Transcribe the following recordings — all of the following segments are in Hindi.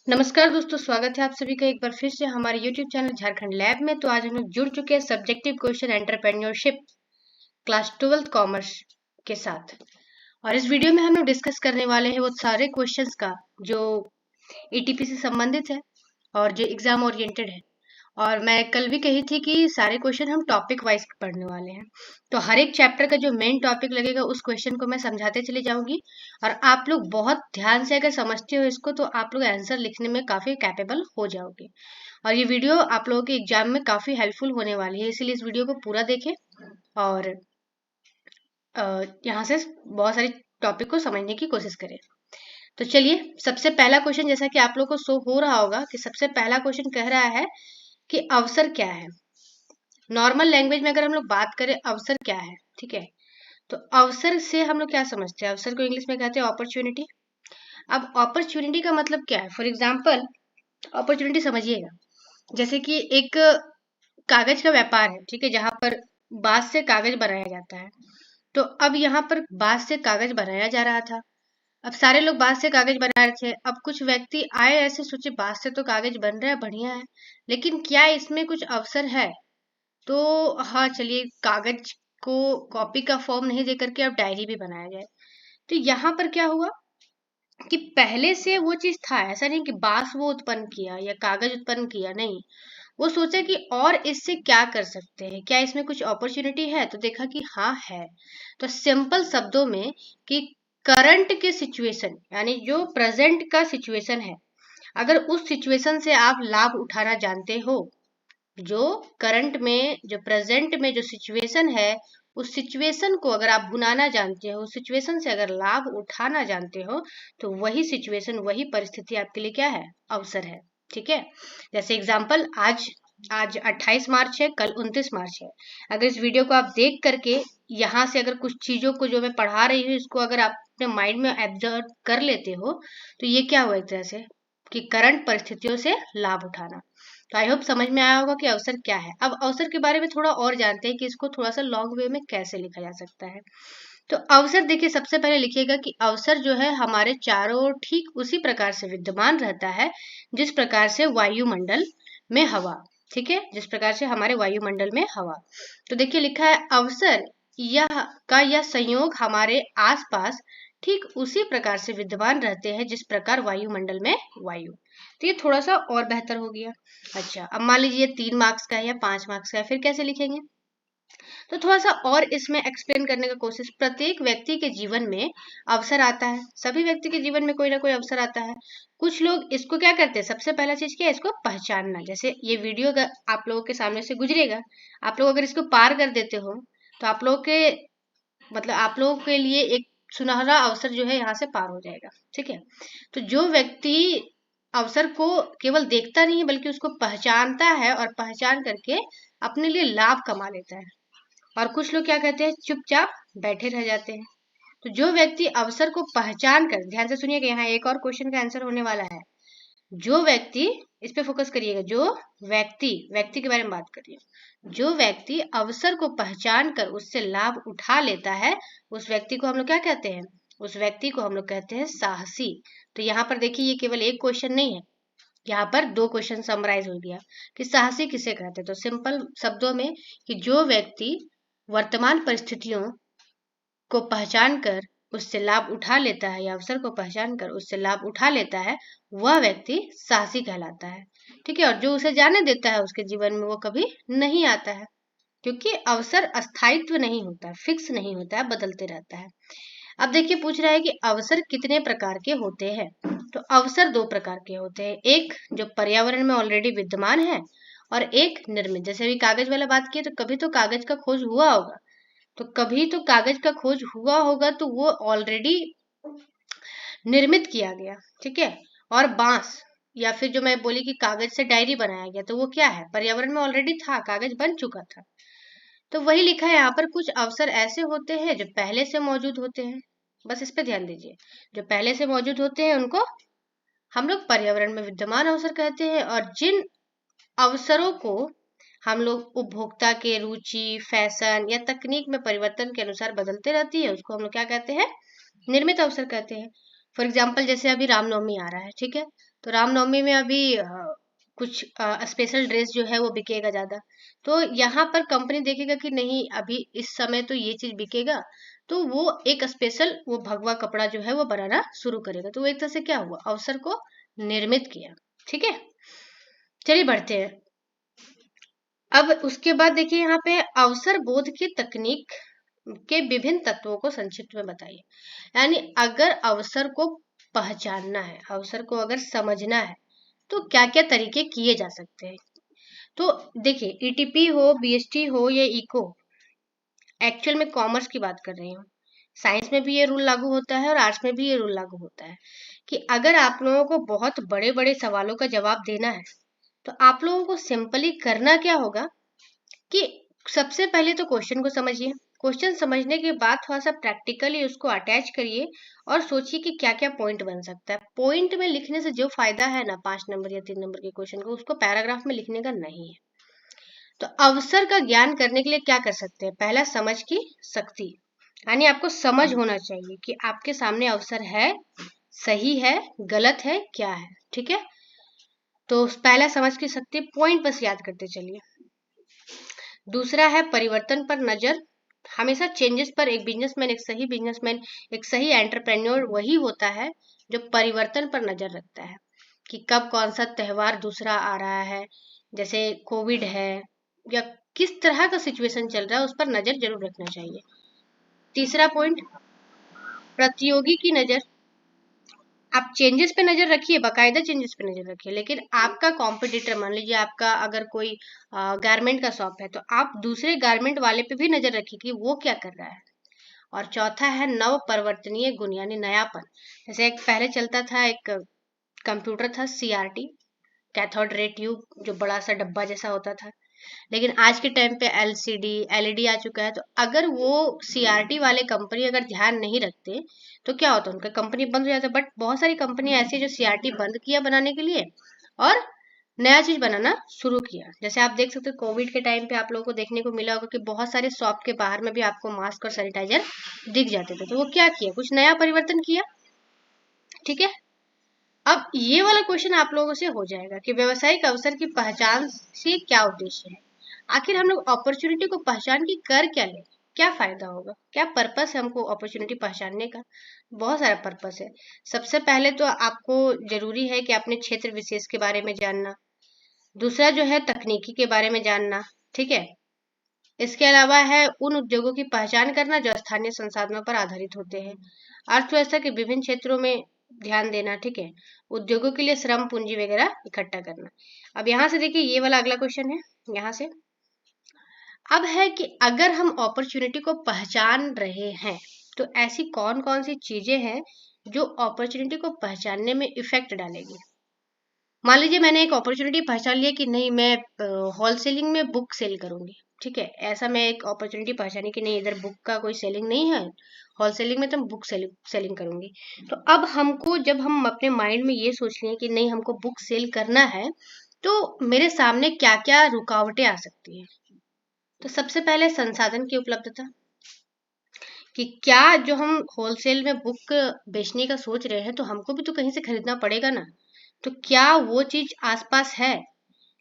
नमस्कार दोस्तों, स्वागत है आप सभी का एक बार फिर से हमारे YouTube चैनल झारखंड लैब में। तो आज हम लोग जुड़ चुके हैं subjective question entrepreneurship class 12th commerce के साथ। और इस वीडियो में हम लोग डिस्कस करने वाले हैं वो सारे क्वेश्चंस का जो ETP से संबंधित है और जो एग्जाम ओरिएंटेड है। और मैं कल भी कही थी कि सारे क्वेश्चन हम टॉपिक वाइज पढ़ने वाले हैं। तो हर एक चैप्टर का जो मेन टॉपिक लगेगा उस क्वेश्चन को मैं समझाते चली जाऊंगी। और आप लोग बहुत ध्यान से अगर समझते हो इसको तो आप लोग आंसर लिखने में काफी कैपेबल हो जाओगे। और ये वीडियो आप लोगों के एग्जाम में काफी हेल्पफुल होने वाली है, इसीलिए इस वीडियो को पूरा देखें और यहाँ से बहुत सारे टॉपिक को समझने की कोशिश करें। तो चलिए, सबसे पहला क्वेश्चन, जैसा कि आप लोग को शो हो रहा होगा कि सबसे पहला क्वेश्चन कह रहा है कि अवसर क्या है। नॉर्मल लैंग्वेज में अगर हम लोग बात करें अवसर क्या है, ठीक है, तो अवसर से हम लोग क्या समझते हैं? अवसर को इंग्लिश में कहते हैं अपॉर्चुनिटी। अब अपॉर्चुनिटी का मतलब क्या है? फॉर एग्जाम्पल, अपॉर्चुनिटी समझिएगा, जैसे कि एक कागज का व्यापार है, ठीक है, जहां पर बांस से कागज बनाया जाता है। तो अब यहाँ पर बांस से कागज बनाया जा रहा था। अब सारे लोग बांस से कागज बना रहे थे। अब कुछ व्यक्ति आए, ऐसे सोचे बांस से तो कागज बन रहा है, बढ़िया है, लेकिन क्या इसमें कुछ अवसर है? तो हाँ, चलिए, कागज को कॉपी का फॉर्म नहीं दे करके अब डायरी भी बनाया जाए। तो यहाँ पर क्या हुआ कि पहले से वो चीज था, ऐसा नहीं कि बांस वो उत्पन्न किया या कागज उत्पन्न किया, नहीं। वो सोचा कि और इससे क्या कर सकते हैं, क्या इसमें कुछ अपॉर्चुनिटी है? तो देखा कि हाँ है। तो सिंपल शब्दों में कि करंट के सिचुएशन, यानी जो प्रेजेंट का सिचुएशन है, अगर उस सिचुएशन से आप लाभ उठाना जानते हो, जो करंट में, जो प्रेजेंट में जो सिचुएशन है, उस सिचुएशन को अगर आप भुनाना जानते हो, उस सिचुएशन से अगर लाभ उठाना जानते हो, तो वही सिचुएशन, वही परिस्थिति आपके लिए क्या है? अवसर है। ठीक है। जैसे एग्जांपल, आज आज 28 मार्च है, कल 29 मार्च है। अगर इस वीडियो को आप देख करके यहाँ से अगर कुछ चीजों को जो मैं पढ़ा रही हूँ इसको अगर आप अपने माइंड में एब्जॉर्ब कर लेते हो, तो ये क्या हुआ एक तरह से कि करंट परिस्थितियों से लाभ उठाना। तो आई होप समझ में आया होगा कि अवसर क्या है। अब अवसर के बारे में थोड़ा और जानते हैं कि इसको थोड़ा सा लॉन्ग वे में कैसे लिखा जा सकता है। तो अवसर देखिए, सबसे पहले लिखिएगा कि अवसर जो है हमारे चारों ओर ठीक उसी प्रकार से विद्यमान रहता है जिस प्रकार से वायुमंडल में हवा, ठीक है, जिस प्रकार से हमारे वायुमंडल में हवा। तो देखिए लिखा है अवसर यह संयोग हमारे आसपास ठीक उसी प्रकार से विद्यमान रहते हैं जिस प्रकार वायुमंडल में वायु। तो ये थोड़ा सा और बेहतर हो गया। अच्छा, अब मान लीजिए 3 मार्क्स का है या 5 मार्क्स का है, फिर कैसे लिखेंगे? तो थोड़ा सा और इसमें एक्सप्लेन करने का कोशिश। प्रत्येक व्यक्ति के जीवन में अवसर आता है, सभी व्यक्ति के जीवन में कोई ना कोई अवसर आता है। कुछ लोग इसको क्या करते हैं, सबसे पहला चीज क्या है, इसको पहचानना। जैसे ये वीडियो अगर आप लोगों के सामने से गुजरेगा, आप लोग अगर इसको पार कर देते हो, तो आप लोगों के, मतलब आप लोगों के लिए एक सुनहरा अवसर जो है यहाँ से पार हो जाएगा। ठीक है। तो जो व्यक्ति अवसर को केवल देखता नहीं है बल्कि उसको पहचानता है और पहचान करके अपने लिए लाभ कमा लेता है। और कुछ लोग क्या कहते हैं, चुपचाप बैठे रह जाते हैं। तो जो व्यक्ति अवसर को पहचान कर, ध्यान से सुनिएगा, यहाँ एक और क्वेश्चन का आंसर होने वाला है। जो व्यक्ति, इस पे फोकस करिएगा, जो व्यक्ति, व्यक्ति के बारे में बात करिए, जो व्यक्ति अवसर को पहचान कर उससे लाभ उठा लेता है, उस व्यक्ति को हम लोग क्या कहते हैं? उस व्यक्ति को हम लोग कहते हैं साहसी। तो यहाँ पर देखिए, ये केवल एक क्वेश्चन नहीं है, यहाँ पर 2 क्वेश्चन समराइज हो गया कि साहसी किसे कहते हैं। तो सिंपल शब्दों में कि जो व्यक्ति वर्तमान परिस्थितियों को पहचान कर उससे लाभ उठा लेता है, या अवसर को पहचान कर उससे लाभ उठा लेता है, वह व्यक्ति साहसी कहलाता है। ठीक है। और जो उसे जाने देता है उसके जीवन में, वो कभी नहीं आता है, क्योंकि अवसर अस्थायित्व नहीं होता, फिक्स नहीं होता है, बदलते रहता है। अब देखिए, पूछ रहा है कि अवसर कितने प्रकार के होते हैं। तो अवसर 2 प्रकार के होते हैं, एक जो पर्यावरण में ऑलरेडी विद्यमान है और एक निर्मित। जैसे अभी कागज वाला बात की, तो कभी तो कागज का खोज हुआ होगा, तो कभी तो कागज का खोज हुआ होगा, तो वो ऑलरेडी निर्मित किया गया। ठीक है। और बांस, या फिर जो मैं बोली कि कागज से डायरी बनाया गया, तो वो क्या है? पर्यावरण में ऑलरेडी था, कागज बन चुका था। तो वही लिखा है यहाँ पर, कुछ अवसर ऐसे होते हैं जो पहले से मौजूद होते हैं, बस इस पे ध्यान दीजिए। जो पहले से मौजूद होते हैं उनको हम लोग पर्यावरण में विद्यमान अवसर कहते हैं, और जिन अवसरों को हम लोग उपभोक्ता के रुचि, फैशन या तकनीक में परिवर्तन के अनुसार बदलते रहती है, उसको हम लोग क्या कहते हैं? निर्मित अवसर कहते हैं। फॉर एग्जाम्पल, जैसे अभी रामनवमी आ रहा है, ठीक है, तो रामनवमी में अभी कुछ स्पेशल ड्रेस जो है वो बिकेगा ज्यादा। तो यहाँ पर कंपनी देखेगा कि नहीं अभी इस समय तो ये चीज बिकेगा, तो वो एक स्पेशल वो भगवा कपड़ा जो है वो बनाना शुरू करेगा। तो वो एक तरह से क्या हुआ, अवसर को निर्मित किया। ठीक है, चलिए बढ़ते हैं। अब उसके बाद देखिए यहाँ पे अवसर बोध की तकनीक के विभिन्न तत्वों को संक्षिप्त में बताइए। यानी अगर अवसर को पहचानना है, अवसर को अगर समझना है, तो क्या क्या तरीके किए जा सकते हैं। तो देखिए ईटीपी हो, बीएसटी हो या इको, एक्चुअल में कॉमर्स की बात कर रही हूँ, साइंस में भी ये रूल लागू होता है और आर्ट्स में भी ये रूल लागू होता है कि अगर आप लोगों को बहुत बड़े बड़े सवालों का जवाब देना है, तो आप लोगों को सिंपली करना क्या होगा कि सबसे पहले तो क्वेश्चन को समझिए। क्वेश्चन समझने के बाद थोड़ा सा प्रैक्टिकली उसको अटैच करिए और सोचिए कि क्या क्या पॉइंट बन सकता है। पॉइंट में लिखने से जो फायदा है ना 5 नंबर या 3 नंबर के क्वेश्चन को, उसको पैराग्राफ में लिखने का नहीं है। तो अवसर का ज्ञान करने के लिए क्या कर सकते हैं, पहला समझ की शक्ति, यानी आपको समझ होना चाहिए कि आपके सामने अवसर है, सही है, गलत है, क्या है। ठीक है, तो पहला समझ की शक्ति, पॉइंट बस याद करते चलिए। दूसरा है परिवर्तन पर नजर, हमेशा चेंजेस पर, एक बिजनेसमैन, एक सही एंटरप्रेन्योर वही होता है जो परिवर्तन पर नजर रखता है कि कब कौन सा त्योहार दूसरा आ रहा है, जैसे कोविड है या किस तरह का सिचुएशन चल रहा है, उस पर नजर जरूर रखना चाहिए। तीसरा पॉइंट, प्रतियोगी की नजर, आप चेंजेस पे नजर रखिए, बाकायदा चेंजेस पे नजर रखिए, लेकिन आपका कॉम्पिटिटर, मान लीजिए आपका अगर कोई गारमेंट का शॉप है, तो आप दूसरे गारमेंट वाले पे भी नजर रखिए कि वो क्या कर रहा है। और चौथा है नव परिवर्तनीय गुण, यानी नयापन। जैसे एक पहले चलता था, एक कंप्यूटर था सीआरटी, कैथोड रे ट्यूब, जो बड़ा सा डब्बा जैसा होता था, लेकिन आज के टाइम पे एलसीडी एलईडी आ चुका है। तो अगर वो सीआरटी वाले कंपनी अगर ध्यान नहीं रखते तो क्या होता, उनका कंपनी बंद हो जाता। बट बहुत सारी कंपनी ऐसी है जो सीआरटी बंद किया बनाने के लिए और नया चीज बनाना शुरू किया। जैसे आप देख सकते हो कोविड के टाइम पे आप लोगों को देखने को मिला होगा कि बहुत सारे शॉप के बाहर में भी आपको मास्क और सैनिटाइजर दिख जाते थे। तो वो क्या किया, कुछ नया परिवर्तन किया। ठीक है, अब ये वाला क्वेश्चन आप लोगों से हो जाएगा कि व्यवसायिक अवसर की पहचान से क्या उद्देश्य है। आखिर हम लोग अपॉर्चुनिटी को पहचान के कर क्या ले, क्या फायदा होगा, क्या पर्पस है हमको अपॉर्चुनिटी पहचानने का। बहुत सारा पर्पस है। सबसे पहले तो आपको जरूरी है कि अपने क्षेत्र विशेष के बारे में जानना। दूसरा जो है तकनीकी के बारे में जानना। ठीक है, इसके अलावा है उन उद्योगों की पहचान करना जो स्थानीय संसाधनों पर आधारित होते हैं। अर्थव्यवस्था के विभिन्न क्षेत्रों में ध्यान देना। ठीक है, उद्योगों के लिए श्रम पूंजी वगैरह इकट्ठा करना। अब यहाँ से देखिए ये वाला अगला क्वेश्चन है यहाँ से। अब है कि अगर हम अपॉर्चुनिटी को पहचान रहे हैं, तो ऐसी कौन कौन सी चीजें हैं जो अपॉर्चुनिटी को पहचानने में इफेक्ट डालेगी। मान लीजिए मैंने एक अपॉर्चुनिटी पहचान लिया कि नहीं मैं होलसेलिंग में बुक सेल करूंगी। ठीक है, ऐसा मैं एक अपॉर्चुनिटी पहचानी कि नहीं इधर बुक का कोई सेलिंग नहीं है, होलसेलिंग में तो मैं बुक सेलिंग करूंगी। तो अब हमको, जब हम अपने माइंड में ये सोच लें कि नहीं हमको बुक सेल करना है, तो मेरे सामने क्या क्या रुकावटें आ सकती हैं। तो सबसे पहले संसाधन की उपलब्धता, कि क्या जो हम होलसेल में बुक बेचने का सोच रहे हैं तो हमको भी तो कहीं से खरीदना पड़ेगा ना। तो क्या वो चीज आसपास है।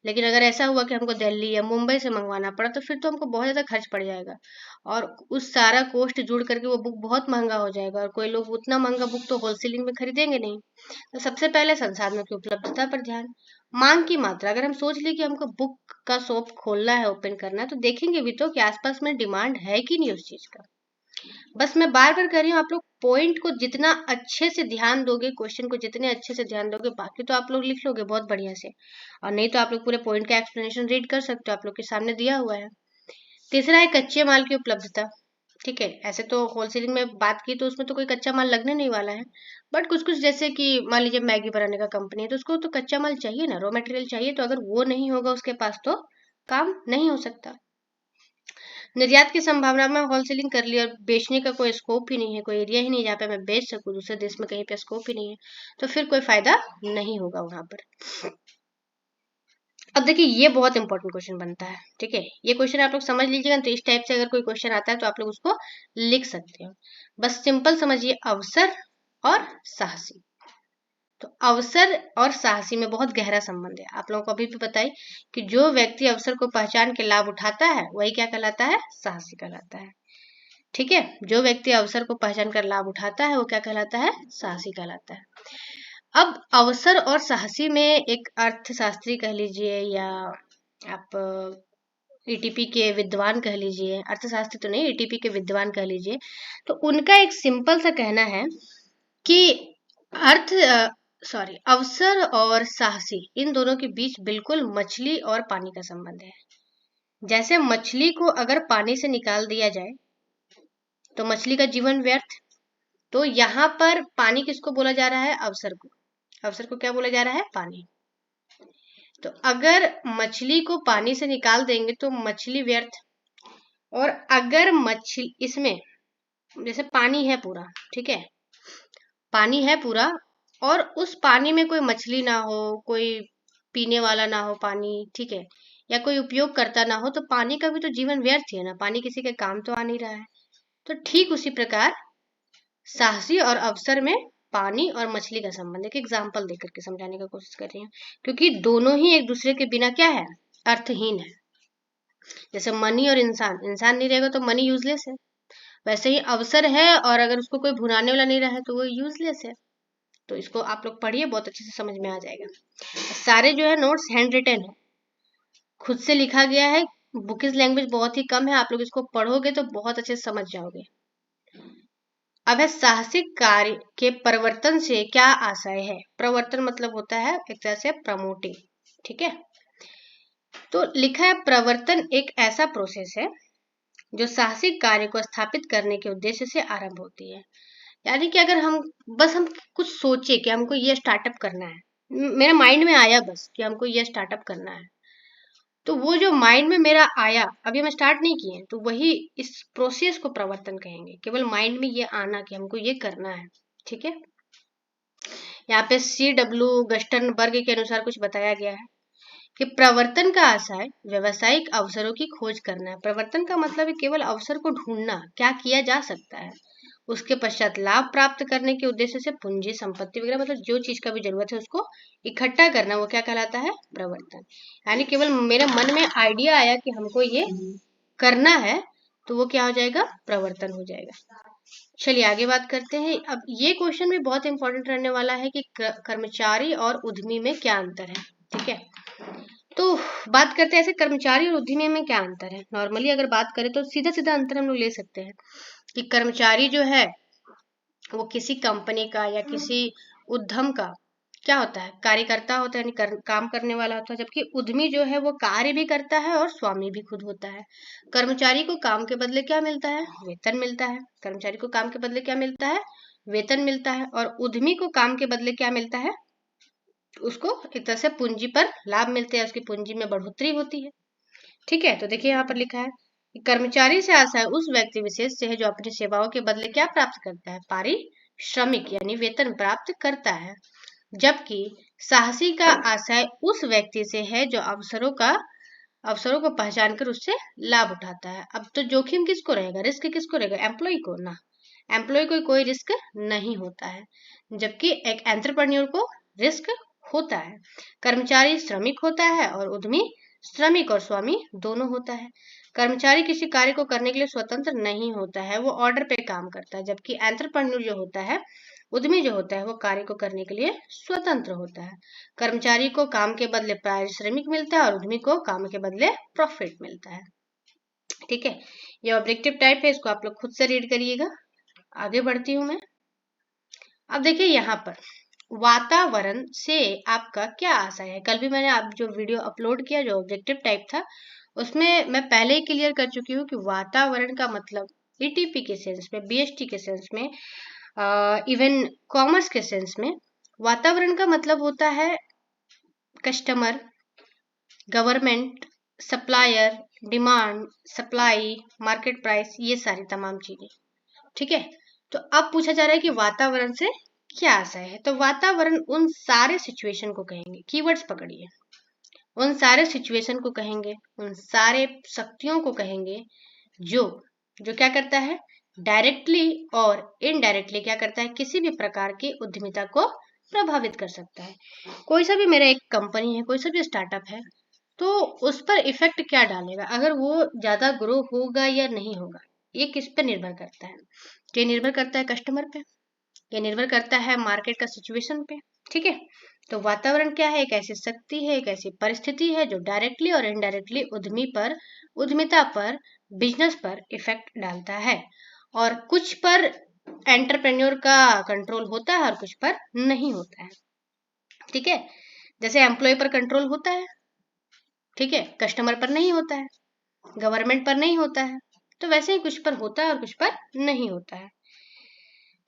लेकिन अगर ऐसा हुआ कि हमको दिल्ली या मुंबई से मंगवाना पड़ा, तो फिर तो हमको बहुत ज्यादा खर्च पड़ जाएगा और उस सारा कॉस्ट जुड़ करके वो बुक बहुत महंगा हो जाएगा, और कोई लोग उतना महंगा बुक तो होलसेलिंग में खरीदेंगे नहीं। तो सबसे पहले संसाधनों की उपलब्धता पर ध्यान। मांग की मात्रा, अगर हम सोच ले कि हमको बुक का शॉप खोलना है, ओपन करना है, तो देखेंगे भी तो कि आसपास में डिमांड है कि नहीं उस चीज का। बस मैं बार बार कह रही हूँ, आप लोग पॉइंट को जितना अच्छे से ध्यान दोगे, क्वेश्चन को जितने अच्छे से ध्यान दोगे, बाकी तो आप लोग लिख लोगे बहुत बढ़िया से। और नहीं तो आप लोग पूरे पॉइंट का एक्सप्लेनेशन रीड कर सकते हो, आप लोग के सामने दिया हुआ है। तीसरा है कच्चे माल की उपलब्धता। ठीक है, ऐसे तो होलसेलिंग में बात की तो उसमें तो कोई कच्चा माल लगने नहीं वाला है, बट कुछ कुछ जैसे कि मान लीजिए मैगी बनाने का कंपनी है, तो उसको तो कच्चा माल चाहिए ना, रॉ मटेरियल चाहिए। तो अगर वो नहीं होगा उसके पास, तो काम नहीं हो सकता। निर्यात की संभावना में होलसेलिंग कर ली और बेचने का कोई स्कोप ही नहीं है, कोई एरिया ही नहीं जहाँ पे मैं बेच सकूं, दूसरे देश में कहीं पे स्कोप ही नहीं है, तो फिर कोई फायदा नहीं होगा वहां पर। अब देखिए ये बहुत इंपॉर्टेंट क्वेश्चन बनता है। ठीक है, ये क्वेश्चन आप लोग समझ लीजिएगा। तो इस टाइप से अगर कोई क्वेश्चन आता है तो आप लोग उसको लिख सकते हो। बस सिंपल समझिए, अवसर और साहसी। तो अवसर और साहसी में बहुत गहरा संबंध है। आप लोगों को अभी भी बताई कि जो व्यक्ति अवसर को पहचान के लाभ उठाता है वही क्या कहलाता है? साहसी कहलाता है। ठीक है, जो व्यक्ति अवसर को पहचान कर लाभ उठाता है वो क्या कहलाता है? साहसी कहलाता है। अब अवसर और साहसी में एक अर्थशास्त्री कह लीजिए या आप ईटीपी के विद्वान कह लीजिए, अर्थशास्त्री तो नहीं, ईटीपी के विद्वान कह लीजिए, तो उनका एक सिंपल सा कहना है कि अवसर और साहसी इन दोनों के बीच बिल्कुल मछली और पानी का संबंध है। जैसे मछली को अगर पानी से निकाल दिया जाए तो मछली का जीवन व्यर्थ। तो यहाँ पर पानी किसको बोला जा रहा है? अवसर को। अवसर को क्या बोला जा रहा है? पानी। तो अगर मछली को पानी से निकाल देंगे तो मछली व्यर्थ। और अगर मछली इसमें जैसे पानी है पूरा, ठीक है, पानी है पूरा और उस पानी में कोई मछली ना हो, कोई पीने वाला ना हो पानी, ठीक है, या कोई उपयोग करता ना हो, तो पानी का भी तो जीवन व्यर्थ ही है ना, पानी किसी के काम तो आ नहीं रहा है। तो ठीक उसी प्रकार साहसी और अवसर में पानी और मछली का संबंध एक एग्जाम्पल देकर के समझाने की कोशिश कर रही हूँ, क्योंकि दोनों ही एक दूसरे के बिना क्या है? अर्थहीन है। जैसे मनी और इंसान, इंसान नहीं रहेगा तो मनी यूजलेस है, वैसे ही अवसर है और अगर उसको कोई भुनाने वाला नहीं रहा है तो वो यूजलेस है। तो इसको आप लोग पढ़िए, बहुत अच्छे से समझ में आ जाएगा। सारे जो है नोट्स हैंड रिटन है, खुद से लिखा गया है, बुकिश लैंग्वेज बहुत ही कम है, आप लोग इसको पढ़ोगे तो बहुत अच्छे से समझ जाओगे। अब है साहसिक कार्य के परिवर्तन से क्या आशय है? प्रवर्तन मतलब होता है एक तरह से प्रमोटिंग, ठीक है। तो लिखा है प्रवर्तन एक ऐसा प्रोसेस है जो साहसिक कार्य को स्थापित करने के उद्देश्य से आरंभ होती है। यानी कि अगर हम कुछ सोचे कि हमको ये स्टार्टअप करना है, मेरे माइंड में आया बस कि हमको ये स्टार्टअप करना है, तो वो जो माइंड में मेरा आया, अभी हम स्टार्ट नहीं किए, तो वही इस प्रोसेस को प्रवर्तन कहेंगे। केवल माइंड में ये आना कि हमको ये करना है, ठीक है। यहाँ पे CW गस्टनबर्ग के अनुसार कुछ बताया गया है कि प्रवर्तन का आशय व्यवसायिक अवसरों की खोज करना है। प्रवर्तन का मतलब है केवल अवसर को ढूंढना, क्या किया जा सकता है, उसके पश्चात लाभ प्राप्त करने के उद्देश्य से पूंजी संपत्ति वगैरह, मतलब जो चीज का भी जरूरत है उसको इकट्ठा करना, वो क्या कहलाता है? प्रवर्तन। यानी केवल मेरे मन में आइडिया आया कि हमको ये करना है, तो वो क्या हो जाएगा? प्रवर्तन हो जाएगा। चलिए आगे बात करते हैं। अब ये क्वेश्चन भी बहुत इंपॉर्टेंट रहने वाला है कि कर्मचारी और उद्यमी में क्या अंतर है, ठीक है। तो बात करते हैं ऐसे कर्मचारी और उद्यमी में क्या अंतर है। नॉर्मली अगर बात करें तो सीधा सीधा अंतर हम लोग ले सकते हैं कि कर्मचारी जो है वो किसी कंपनी का या किसी उद्यम का क्या होता है? कार्यकर्ता होता है, यानी काम करने वाला होता है, जबकि उद्यमी जो है वो कार्य भी करता है और स्वामी भी खुद होता है। कर्मचारी को काम के बदले क्या मिलता है? वेतन मिलता है। कर्मचारी को काम के बदले क्या मिलता है? वेतन मिलता है। और उद्यमी को काम के बदले क्या मिलता है? उसको एक तरह से पूंजी पर लाभ मिलते हैं, उसकी पूंजी में बढ़ोतरी होती है, ठीक है। तो देखिए यहाँ पर लिखा है कि कर्मचारी से आशय उस व्यक्ति विशेष से है जो अपनी सेवाओं के बदले क्या प्राप्त करता है? पारिश्रमिक यानी वेतन प्राप्त करता है। जबकि साहसी का आशय उस व्यक्ति से है जो अवसरों को पहचान कर उससे लाभ उठाता है। अब तो जोखिम किसको रहेगा? रिस्क किसको रहेगा? एम्प्लॉय को ना। एम्प्लॉय को कोई रिस्क नहीं होता है, जबकि एक एंटरप्रेन्योर को रिस्क होता है। कर्मचारी श्रमिक होता है और उद्यमी श्रमिक और स्वामी दोनों होता है। कर्मचारी किसी कार्य को करने के लिए स्वतंत्र नहीं होता है, वो ऑर्डर पे काम करता है, जबकि एंटरप्रेन्योर जो होता है, उद्यमी जो होता है, वो कार्य को करने के लिए स्वतंत्र होता है। कर्मचारी को काम के बदले पारिश्रमिक मिलता है और उद्यमी को काम के बदले प्रॉफिट मिलता है, ठीक है। ये ऑब्जेक्टिव टाइप है, इसको आप लोग खुद से रीड करिएगा। आगे बढ़ती हूँ मैं। अब देखिए यहाँ पर वातावरण से आपका क्या आशय है। कल भी मैंने आप जो वीडियो अपलोड किया जो ऑब्जेक्टिव टाइप था, उसमें मैं पहले ही क्लियर कर चुकी हूँ कि वातावरण का मतलब ईटीपी के सेंस में, बीएसटी के सेंस में, इवन कॉमर्स के सेंस में वातावरण का मतलब होता है customer, government, supplier, demand, supply, market price, ये सारी तमाम चीजें, ठीक है। तो अब पूछा जा रहा है कि वातावरण से क्या आशय है। तो वातावरण उन सारे सिचुएशन को कहेंगे, कीवर्ड्स पकड़िए, उन सारे सिचुएशन को कहेंगे, उन सारे शक्तियों को कहेंगे जो क्या करता है? डायरेक्टली और इनडायरेक्टली क्या करता है? किसी भी प्रकार की उद्यमिता को प्रभावित कर सकता है। कोई सा भी मेरा एक कंपनी है, कोई सा भी स्टार्टअप है, तो उस पर इफेक्ट क्या डालेगा, अगर वो ज्यादा ग्रो होगा या नहीं होगा, ये किस पे निर्भर करता है? ये निर्भर करता है कस्टमर पे, ये निर्भर करता है मार्केट का सिचुएशन पे। ठीक है, तो वातावरण क्या है? एक ऐसी शक्ति है, एक ऐसी परिस्थिति है जो डायरेक्टली और इनडायरेक्टली उद्यमी पर, उद्यमिता पर, बिजनेस पर इफेक्ट डालता है। और कुछ पर एंटरप्रेन्योर का कंट्रोल होता है और कुछ पर नहीं होता है। ठीक है, जैसे एम्प्लॉय पर कंट्रोल होता है, ठीक है, कस्टमर पर नहीं होता है, गवर्नमेंट पर नहीं होता है, तो वैसे ही कुछ पर होता है और कुछ पर नहीं होता है।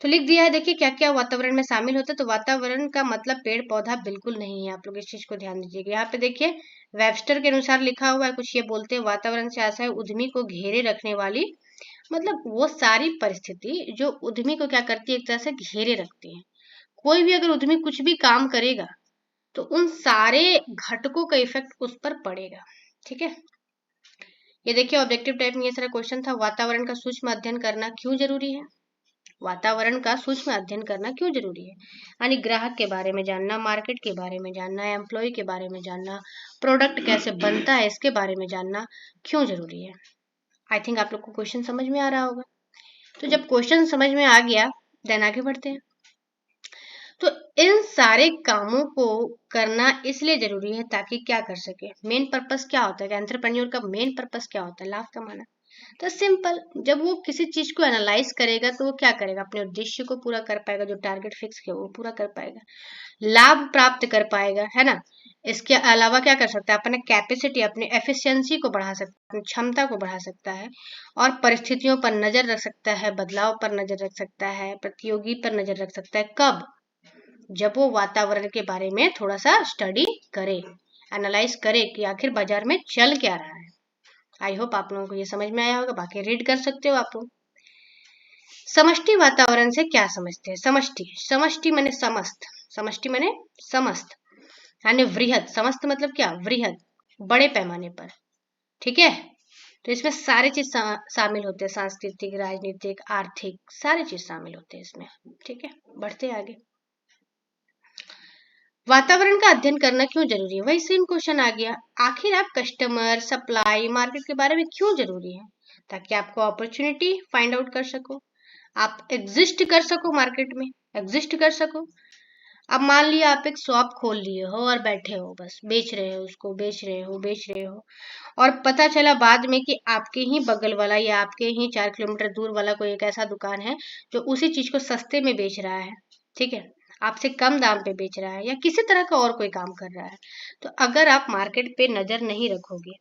तो लिख दिया है, देखिए क्या क्या वातावरण में शामिल होता है। तो वातावरण का मतलब पेड़ पौधा बिल्कुल नहीं है, आप लोग इस चीज को ध्यान दीजिएगा। यहाँ पे देखिए वेबस्टर के अनुसार लिखा हुआ है, कुछ ये बोलते हैं वातावरण से आशा है उद्यमी को घेरे रखने वाली, मतलब वो सारी परिस्थिति जो उद्यमी को क्या करती है, एक तरह से घेरे रखती है। कोई भी अगर उद्यमी कुछ भी काम करेगा तो उन सारे घटकों का इफेक्ट उस पर पड़ेगा। ठीक है, ये देखिए ऑब्जेक्टिव टाइप में ये सारा क्वेश्चन था, वातावरण का सूक्ष्म अध्ययन करना क्यों जरूरी है? वातावरण का सूक्ष्म अध्ययन करना क्यों जरूरी है? यानी ग्राहक के बारे में जानना, मार्केट के बारे में जानना, एम्प्लॉय के बारे में जानना, प्रोडक्ट कैसे बनता है इसके बारे में जानना क्यों जरूरी है। आई थिंक आप लोग को क्वेश्चन समझ में आ रहा होगा। तो जब क्वेश्चन समझ में आ गया, देन आगे बढ़ते हैं। तो इन सारे कामों को करना इसलिए जरूरी है ताकि क्या कर सके, मेन पर्पस क्या होता है, एंटरप्रेन्योर का मेन पर्पस क्या होता है? लाभ कमाना। तो सिंपल, जब वो किसी चीज को एनालाइज करेगा तो वो क्या करेगा, अपने उद्देश्य को पूरा कर पाएगा, जो टारगेट फिक्स किया वो पूरा कर पाएगा, लाभ प्राप्त कर पाएगा, है ना। इसके अलावा क्या कर सकता है, अपने कैपेसिटी, अपने एफिशिएंसी को बढ़ा सकता है, अपनी क्षमता को बढ़ा सकता है, और परिस्थितियों पर नजर रख सकता है, बदलाव पर नजर रख सकता है, प्रतियोगी पर नजर रख सकता है। कब? जब वो वातावरण के बारे में थोड़ा सा स्टडी करे, एनालाइज करे कि आखिर बाजार में चल क्या रहा है। आई होप आप लोगों को ये समझ में आया होगा, बाकी रीड कर सकते हो आप लोग। समष्टि वातावरण से क्या समझते हैं? समष्टि, समष्टि माने समस्त, समष्टि माने समस्त, यानी वृहद। समस्त मतलब क्या? वृहद, बड़े पैमाने पर। ठीक है, तो इसमें सारे चीज शामिल होते हैं, सांस्कृतिक, राजनीतिक, आर्थिक, सारे चीज शामिल होते हैं इसमें। ठीक है, बढ़ते हैं आगे। वातावरण का अध्ययन करना क्यों जरूरी है? वही सेम क्वेश्चन आ गया, आखिर आप कस्टमर, सप्लाई, मार्केट के बारे में क्यों जरूरी है? ताकि आपको अपॉर्चुनिटी फाइंड आउट कर सको, आप एग्जिस्ट कर सको, मार्केट में एग्जिस्ट कर सको। अब मान लिया आप एक शॉप खोल लिए हो और बैठे हो, बस बेच रहे हो, उसको बेच रहे हो, बेच रहे हो, और पता चला बाद में कि आपके ही बगल वाला या आपके ही 4 किलोमीटर दूर वाला कोई एक ऐसा दुकान है जो उसी चीज को सस्ते में बेच रहा है। ठीक है, आपसे कम दाम पे बेच रहा है, या किसी तरह का और कोई काम कर रहा है। तो अगर आप मार्केट पे नजर नहीं रखोगे,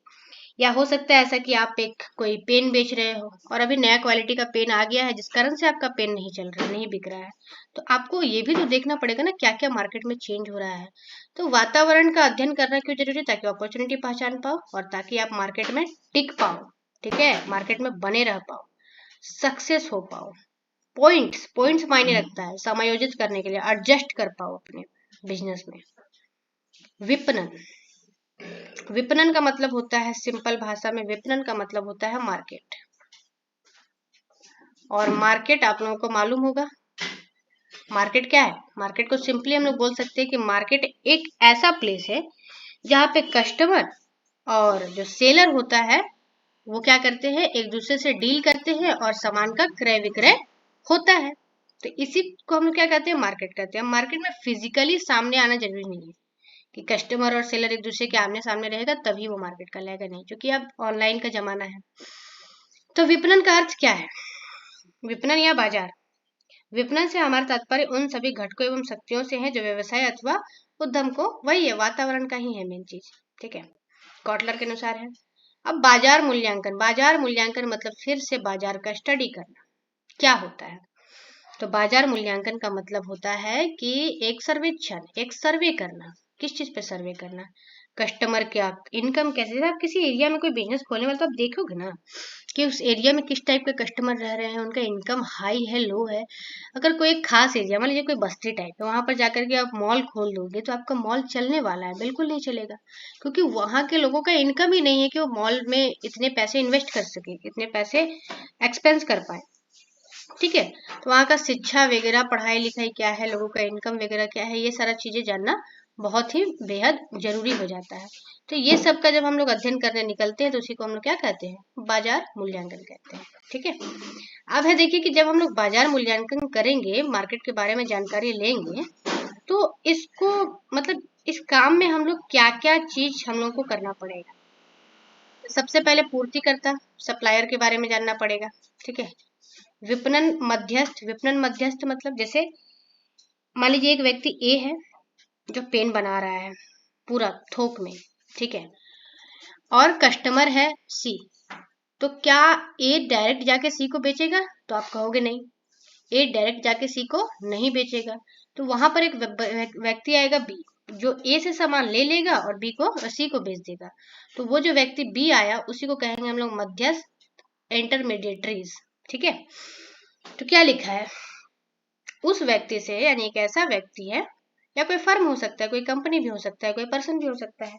या हो सकता है ऐसा कि आप एक कोई पेन बेच रहे हो और अभी नया क्वालिटी का पेन आ गया है जिस कारण से आपका पेन नहीं चल रहा, नहीं बिक रहा है, तो आपको ये भी तो देखना पड़ेगा ना क्या क्या मार्केट में चेंज हो रहा है। तो वातावरण का अध्ययन करना क्यों जरूरी है? ताकि अपॉर्चुनिटी पहचान पाओ और ताकि आप मार्केट में टिक पाओ। ठीक है, मार्केट में बने रह पाओ, सक्सेस हो पाओ। पॉइंट्स, पॉइंट्स मायने रखता है, समायोजित करने के लिए एडजस्ट कर पाओ अपने बिजनेस में। विपणन, विपणन का मतलब होता है, सिंपल भाषा में विपणन का मतलब होता है मार्केट। और मार्केट आप लोगों को मालूम होगा, मार्केट क्या है? मार्केट को सिंपली हम लोग बोल सकते हैं कि मार्केट एक ऐसा प्लेस है जहाँ पे कस्टमर और जो सेलर होता है वो क्या करते हैं, एक दूसरे से डील करते हैं और सामान का क्रय विक्रय होता है। तो इसी को हम लोग क्या कहते हैं, मार्केट कहते हैं। मार्केट में फिजिकली सामने आना जरूरी नहीं है कि कस्टमर और सेलर एक दूसरे के आमने सामने रहेगा तभी वो मार्केट का लेगा, नहीं, क्योंकि अब ऑनलाइन का जमाना है। तो विपणन का अर्थ क्या है? विपणन या बाजार, विपणन से हमारा तात्पर्य उन सभी घटकों एवं शक्तियों से है जो व्यवसाय अथवा उद्यम को, वही है वातावरण का ही है मेन चीज। ठीक है, कॉटलर के अनुसार है। अब बाजार मूल्यांकन, बाजार मूल्यांकन मतलब फिर से बाजार का स्टडी करना। क्या होता है? तो बाजार मूल्यांकन का मतलब होता है कि एक सर्वेक्षण, एक सर्वे करना। किस चीज पे सर्वे करना? कस्टमर क्या इनकम कैसे, जैसे आप किसी एरिया में कोई बिजनेस खोलने वाले तो आप देखोगे ना कि उस एरिया में किस टाइप के कस्टमर रह रहे हैं, उनका इनकम हाई है, लो है। अगर कोई एक खास एरिया, मान लीजिए कोई बस्ती टाइप है, वहां पर जाकर के आप मॉल खोल दोगे तो आपका मॉल चलने वाला है? बिल्कुल नहीं चलेगा, क्योंकि वहां के लोगों का इनकम ही नहीं है कि वो मॉल में इतने पैसे इन्वेस्ट कर सके, इतने पैसे एक्सपेंस कर पाए। ठीक है। तो वहाँ का शिक्षा वगैरह, पढ़ाई लिखाई क्या है, लोगों का इनकम वगैरह क्या है, ये सारा चीजें जानना बहुत ही बेहद जरूरी हो जाता है। तो ये सब का जब हम लोग अध्ययन करने निकलते हैं तो उसी को हम लोग क्या कहते हैं, बाजार मूल्यांकन कहते हैं। ठीक है। अब है देखिए कि जब हम लोग बाजार मूल्यांकन करेंगे, मार्केट के बारे में जानकारी लेंगे, तो इसको मतलब इस काम में हम लोग क्या क्या चीज हम लोग को करना पड़ेगा। सबसे पहले पूर्तिकर्ता, सप्लायर के बारे में जानना पड़ेगा। ठीक है। विपणन मध्यस्थ, विपणन मध्यस्थ मतलब जैसे मान लीजिए एक व्यक्ति ए है जो पेन बना रहा है पूरा थोक में, ठीक है, और कस्टमर है सी। तो क्या ए डायरेक्ट जाके सी को बेचेगा? तो आप कहोगे नहीं, ए डायरेक्ट जाके सी को नहीं बेचेगा। तो वहां पर एक व्यक्ति आएगा बी, जो ए से सामान ले लेगा और बी को सी को बेच देगा। तो वो जो व्यक्ति बी आया उसी को कहेंगे हम लोग मध्यस्थ, इंटरमीडिएटरीज। ठीक है। तो क्या लिखा है, उस व्यक्ति से, यानी एक ऐसा व्यक्ति है, या कोई फर्म हो सकता है, कोई कंपनी भी हो सकता है, कोई पर्सन भी हो सकता है,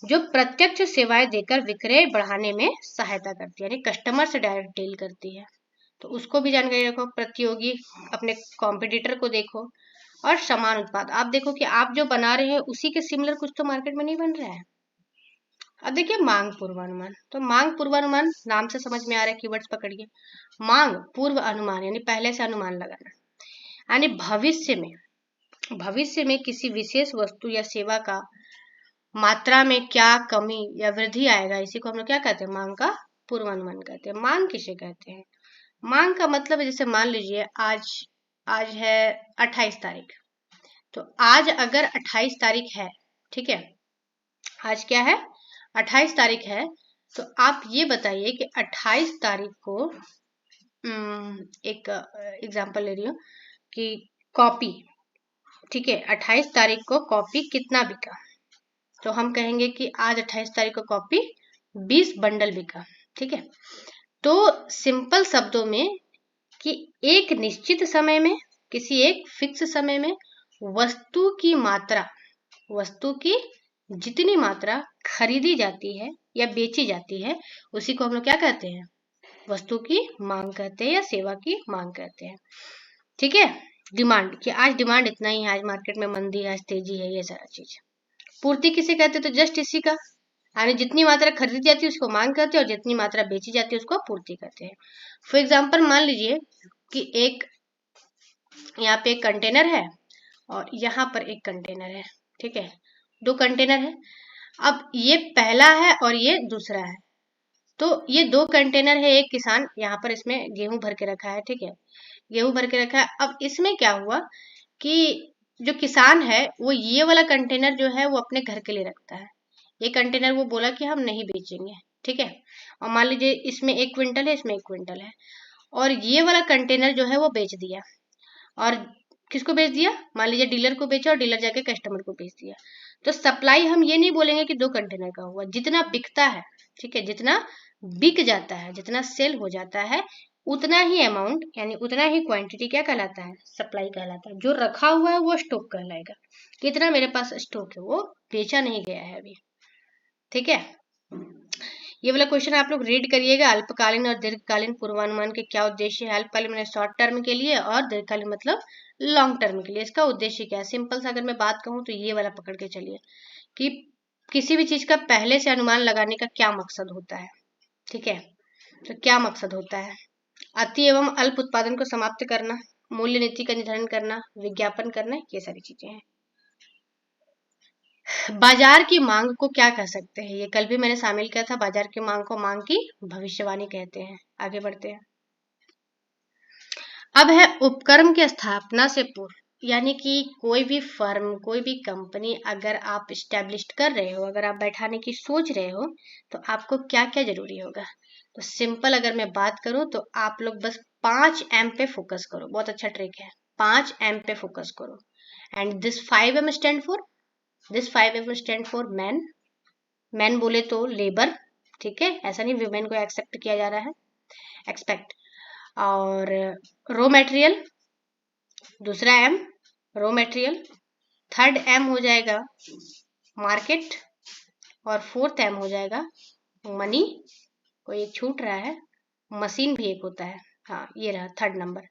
जो प्रत्यक्ष सेवाएं देकर विक्रय बढ़ाने में सहायता करती है, यानी कस्टमर से डायरेक्ट डील करती है। तो उसको भी जानकारी रखो। प्रतियोगी, अपने कॉम्पिटिटर को देखो। और समान उत्पाद, आप देखो कि आप जो बना रहे हैं उसी के सिमिलर कुछ तो मार्केट में नहीं बन रहा है। अब देखिए मांग पूर्वानुमान, तो मांग पूर्वानुमान नाम से समझ में आ रहा है, कीवर्ड्स पकड़िए। मांग पूर्व अनुमान यानी पहले से अनुमान लगाना, यानी भविष्य में किसी विशेष वस्तु या सेवा का मात्रा में क्या कमी या वृद्धि आएगा, इसी को हम लोग क्या कहते हैं, मांग का पूर्वानुमान कहते हैं। मांग किसे कहते हैं? मांग का मतलब है, जैसे मान लीजिए आज आज है 28 तारीख, तो आज अगर 28 तारीख है, ठीक है, आज क्या है, 28 तारीख है, तो आप ये बताइए कि 28 तारीख को एक एग्जांपल ले रही हूँ कि कॉपी, ठीक है, 28 तारीख को कॉपी कितना बिका? तो हम कहेंगे कि आज 28 तारीख को कॉपी 20 बंडल बिका। ठीक है। तो सिंपल शब्दों में कि एक निश्चित समय में, किसी एक फिक्स समय में वस्तु की जितनी मात्रा खरीदी जाती है या बेची जाती है, उसी को हम लोग क्या कहते हैं, वस्तु की मांग कहते हैं या सेवा की मांग कहते हैं। ठीक है। डिमांड, कि आज डिमांड इतना ही है, आज मार्केट में मंदी है, आज तेजी है, ये सारा चीज। पूर्ति किसे कहते हैं? तो जस्ट इसी का, यानी जितनी मात्रा खरीदी जाती है उसको मांग कहते हैं और जितनी मात्रा बेची जाती है उसको पूर्ति कहते हैं। फॉर एग्जाम्पल मान लीजिए कि एक यहाँ पे एक कंटेनर है और यहाँ पर एक कंटेनर है, ठीक है, 2 कंटेनर है। अब ये पहला है और ये दूसरा है। तो ये 2 कंटेनर है, एक किसान यहाँ पर इसमें गेहूं भर के रखा है, ठीक है, गेहूं भर के रखा है। अब इसमें क्या हुआ कि जो किसान है वो ये वाला कंटेनर जो है वो अपने घर के लिए रखता है। ये कंटेनर वो बोला कि हम नहीं बेचेंगे, ठीक है। और मान लीजिए इसमें 1 क्विंटल है, इसमें 1 क्विंटल है, और ये वाला कंटेनर जो है वो बेच दिया। और किसको बेच दिया? मान लीजिए डीलर को बेचा और डीलर जाके कस्टमर को बेच दिया। तो सप्लाई हम ये नहीं बोलेंगे कि 2 कंटेनर का हुआ, जितना बिकता है, ठीक है, जितना बिक जाता है, जितना सेल हो जाता है, उतना ही अमाउंट यानी उतना ही क्वांटिटी क्या कहलाता है, सप्लाई कहलाता है। जो रखा हुआ है वो स्टॉक कहलाएगा। कितना मेरे पास स्टॉक है, वो बेचा नहीं गया है अभी। ठीक है। ये वाला क्वेश्चन आप लोग रीड करिएगा। अल्पकालीन और दीर्घकालीन पूर्वानुमान के क्या उद्देश्य है? अल्पकालीन मतलब शॉर्ट टर्म के लिए और दीर्घकालीन मतलब लॉन्ग टर्म के लिए। इसका उद्देश्य क्या है? सिंपल सा अगर मैं बात कहूँ तो ये वाला पकड़ के चलिए कि किसी भी चीज का पहले से अनुमान लगाने का क्या मकसद होता है। ठीक है। तो क्या मकसद होता है? अति एवं अल्प उत्पादन को समाप्त करना, मूल्य नीति का निर्धारण करना, विज्ञापन करना, ये सारी चीजें हैं। बाजार की मांग को क्या कह सकते हैं? ये कल भी मैंने शामिल किया था। बाजार की मांग को मांग की भविष्यवाणी कहते हैं। आगे बढ़ते हैं। अब है उपक्रम की स्थापना से पूर्व, यानी कि कोई भी फर्म, कोई भी कंपनी अगर आप स्टैब्लिश कर रहे हो, अगर आप बैठाने की सोच रहे हो, तो आपको क्या क्या जरूरी होगा? तो सिंपल अगर मैं बात करूं तो आप लोग बस 5 M पे फोकस करो। बहुत अच्छा ट्रिक है, 5 M पे फोकस करो। And this 5M stand for, this 5M stand for man. Man बोले तो लेबर, ठीक है, ऐसा नहीं वुमेन को एक्सेप्ट किया जा रहा है, एक्सपेक्ट। और रॉ मटेरियल, दूसरा M raw material. Third M हो जाएगा मार्केट, और फोर्थ एम हो जाएगा मनी। कोई एक छूट रहा है, मशीन भी एक होता है, हाँ ये रहा थर्ड नंबर,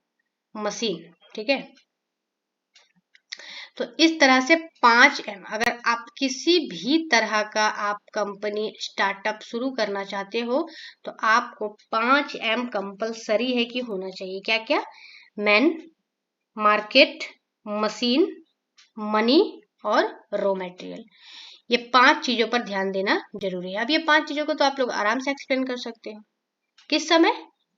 मशीन। ठीक है, तो इस तरह से 5M, अगर आप किसी भी तरह का आप कंपनी स्टार्टअप शुरू करना चाहते हो तो आपको 5M कंपलसरी है कि होना चाहिए। क्या क्या? मैन, मार्केट, मशीन, मनी और रॉ मटेरियल। ये 5 चीजों पर ध्यान देना जरूरी है। अब ये 5 चीजों को तो आप लोग आराम से एक्सप्लेन कर सकते हो। किस समय?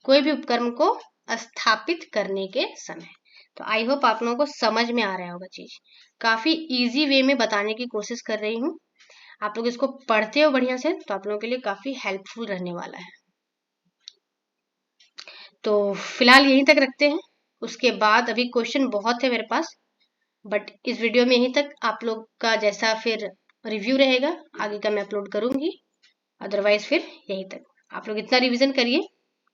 कोई भी उपकरण को स्थापित करने के समय। तो आई होप आप लोगों को समझ में आ रहा होगा चीज। काफी इजी वे में बताने की कोशिश कर रही हूँ। आप लोग इसको पढ़ते हो बढ़िया से तो आप लोगों के लिए काफी हेल्पफुल रहने वाला है। तो फिलहाल यहीं तक रखते हैं, उसके बाद अभी क्वेश्चन बहुत है मेरे पास, बट इस वीडियो में यहीं तक। आप लोग का जैसा फिर रिव्यू रहेगा आगे का मैं अपलोड करूंगी, अदरवाइज फिर यहीं तक। आप लोग इतना रिवीजन करिए,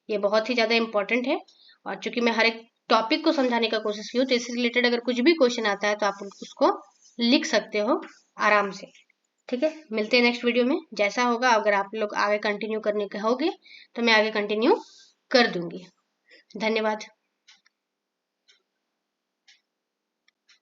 ये बहुत ही ज्यादा इंपॉर्टेंट है। और चूंकि मैं हर एक टॉपिक को समझाने का कोशिश की हूँ तो इससे रिलेटेड अगर कुछ भी क्वेश्चन आता है तो आप उसको लिख सकते हो आराम से। ठीक है, मिलते हैं नेक्स्ट वीडियो में। जैसा होगा, अगर आप लोग आगे कंटिन्यू करने के होगे तो मैं आगे कंटिन्यू कर दूंगी। धन्यवाद।